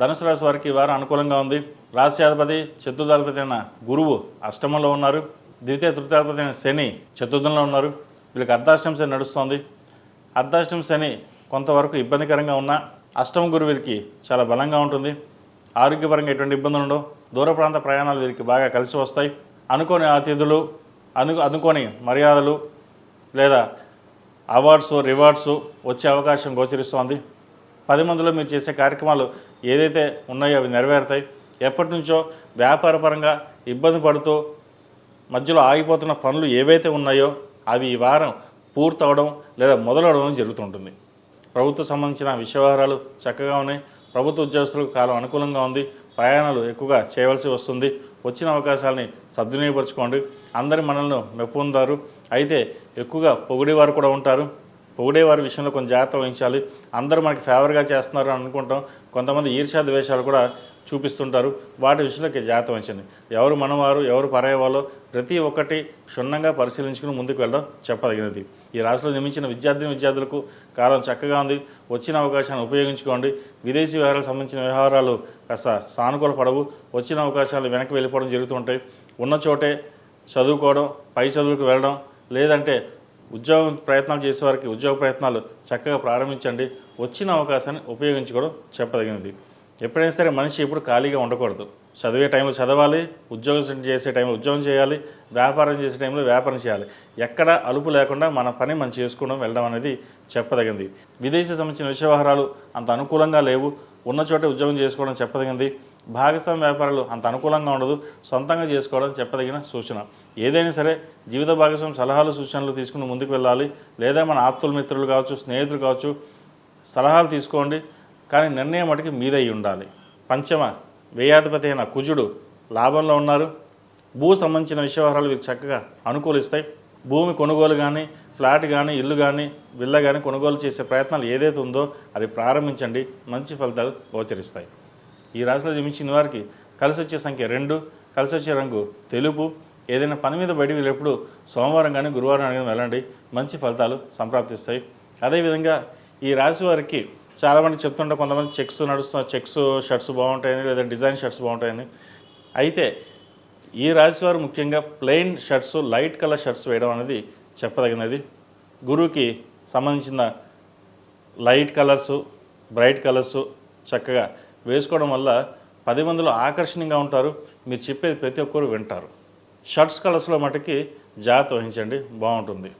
ధనుసు రాశి వారికి ఈ వారం అనుకూలంగా ఉంది. రాశ్యాధిపతి చతుర్థాధిపతి అయిన గురువు అష్టమంలో ఉన్నారు. ద్వితీయ తృతీయాధిపతి అయిన శని చతుర్థంలో ఉన్నారు. వీళ్ళకి అర్ధాష్టమ శని నడుస్తోంది. అర్ధాష్టమ శని కొంతవరకు ఇబ్బందికరంగా ఉన్నా అష్టమ గురువు వీరికి చాలా బలంగా ఉంటుంది. ఆరోగ్యపరంగా ఎటువంటి ఇబ్బందులు ఉండవు. దూర ప్రాంత ప్రయాణాలు వీరికి బాగా కలిసి వస్తాయి. అనుకోని అతిథులు అనుకోని మర్యాదలు లేదా అవార్డ్స్ రివార్డ్స్ వచ్చే అవకాశం గోచరిస్తోంది. 10 మందిలో మీరు చేసే కార్యక్రమాలు ఏదైతే ఉన్నాయో అవి నెరవేరుతాయి. ఎప్పటి నుంచో వ్యాపారపరంగా ఇబ్బంది పడుతూ మధ్యలో ఆగిపోతున్న పనులు ఏవైతే ఉన్నాయో అవి ఈ వారం పూర్తవడం లేదా మొదలవడం జరుగుతుంటుంది. ప్రభుత్వ సంబంధించిన వ్యవహారాలు చక్కగా ఉన్నాయి. ప్రభుత్వ ఉద్యోగస్తులకు కాలం అనుకూలంగా ఉంది. ప్రయాణాలు ఎక్కువగా చేయవలసి వస్తుంది. వచ్చిన అవకాశాలని సద్వినియోగపరచుకోండి. అందరి మనల్ని మెప్పుందారు. అయితే ఎక్కువగా పొగిడేవారు కూడా ఉంటారు. పొగిడేవారి విషయంలో కొంచెం జాగ్రత్త వహించాలి. అందరూ మనకి ఫేవర్గా చేస్తున్నారు అని అనుకుంటాం. కొంతమంది ఈర్ష్యా ద్వేషాలు కూడా చూపిస్తుంటారు. వాటి విషయంలో జాగ్రత్త వహించండి. ఎవరు మనవారు ఎవరు పరాయవాలో ప్రతి ఒక్కటి క్షుణ్ణంగా పరిశీలించుకుని ముందుకు వెళ్ళడం చెప్పదగినది. ఈ రాశిలో జన్మించిన విద్యార్థులకు కాలం చక్కగా ఉంది. వచ్చిన అవకాశాన్ని ఉపయోగించుకోండి. విదేశీ వ్యవహారాలకు సంబంధించిన వ్యవహారాలు కాస్త సానుకూల పడవు. వచ్చిన అవకాశాలు వెనక్కి వెళ్ళిపోవడం జరుగుతుంటాయి. ఉన్న చోటే చదువుకోవడం, పై చదువుకు వెళ్ళడం, లేదంటే ఉద్యోగం ప్రయత్నాలు చేసేవారికి ఉద్యోగ ప్రయత్నాలు చక్కగా ప్రారంభించండి. వచ్చిన అవకాశాన్ని ఉపయోగించుకోవడం చెప్పదగినది. ఎప్పుడైనా సరే మనిషి ఎప్పుడు ఖాళీగా ఉండకూడదు. చదివే టైంలో చదవాలి, ఉద్యోగం చేసే టైంలో ఉద్యోగం చేయాలి, వ్యాపారం చేసే టైంలో వ్యాపారం చేయాలి. ఎక్కడ అలుపు లేకుండా మన పని మనం చేసుకోవడం వెళ్ళడం అనేది చెప్పదగింది. విదేశీ సంబంధించిన వ్యవహారాలు అంత అనుకూలంగా లేవు. ఉన్న చోటే ఉద్యోగం చేసుకోవడం చెప్పదగింది. భాగస్వామ్య వ్యాపారాలు అంత అనుకూలంగా ఉండదు. సొంతంగా చేసుకోవడం చెప్పదగిన సూచన. ఏదైనా సరే జీవిత భాగస్వామి సలహాలు సూచనలు తీసుకుని ముందుకు వెళ్ళాలి. లేదా మన ఆప్తుల మిత్రులు కావచ్చు, స్నేహితులు కావచ్చు, సలహాలు తీసుకోండి. కానీ నిర్ణయం మటుకు మీదై ఉండాలి. పంచమ వ్యయాధిపతి అయిన కుజుడు లాభంలో ఉన్నారు. భూ సంబంధించిన వ్యవహారాలు వీరు చక్కగా అనుకూలిస్తాయి. భూమి కొనుగోలు కానీ, ఫ్లాట్ కానీ, ఇల్లు కానీ, విల్ల కానీ కొనుగోలు చేసే ప్రయత్నాలు ఏదైతే ఉందో అది ప్రారంభించండి. మంచి ఫలితాలు గోచరిస్తాయి. ఈ రాశిలో జన్మించిన వారికి కలిసి వచ్చే సంఖ్య 2, కలిసి వచ్చే రంగు తెలుపు. ఏదైనా పని మీద బయటికి వెళ్ళేప్పుడు సోమవారం కానీ గురువారం కానీ వెళ్ళండి. మంచి ఫలితాలు సంప్రాప్తిస్తాయి. అదేవిధంగా ఈ రాశి వారికి చాలామంది చెప్తుంటే కొంతమంది చెక్స్ షర్ట్స్ బాగుంటాయని, లేదా డిజైన్ షర్ట్స్ బాగుంటాయని. అయితే ఈ రాశి వారు ముఖ్యంగా plain shirts, light colour shirts వేయడం అనేది చెప్పదగినది. గురువుకి సంబంధించిన లైట్ కలర్సు, బ్రైట్ కలర్సు చక్కగా వేసుకోవడం వల్ల 10 మందిలో ఆకర్షణీయంగా ఉంటారు. మీరు చెప్పేది ప్రతి ఒక్కరు వింటారు. షర్ట్స్ కలర్స్లో మటుకి జాగ్రత్త వహించండి, బాగుంటుంది.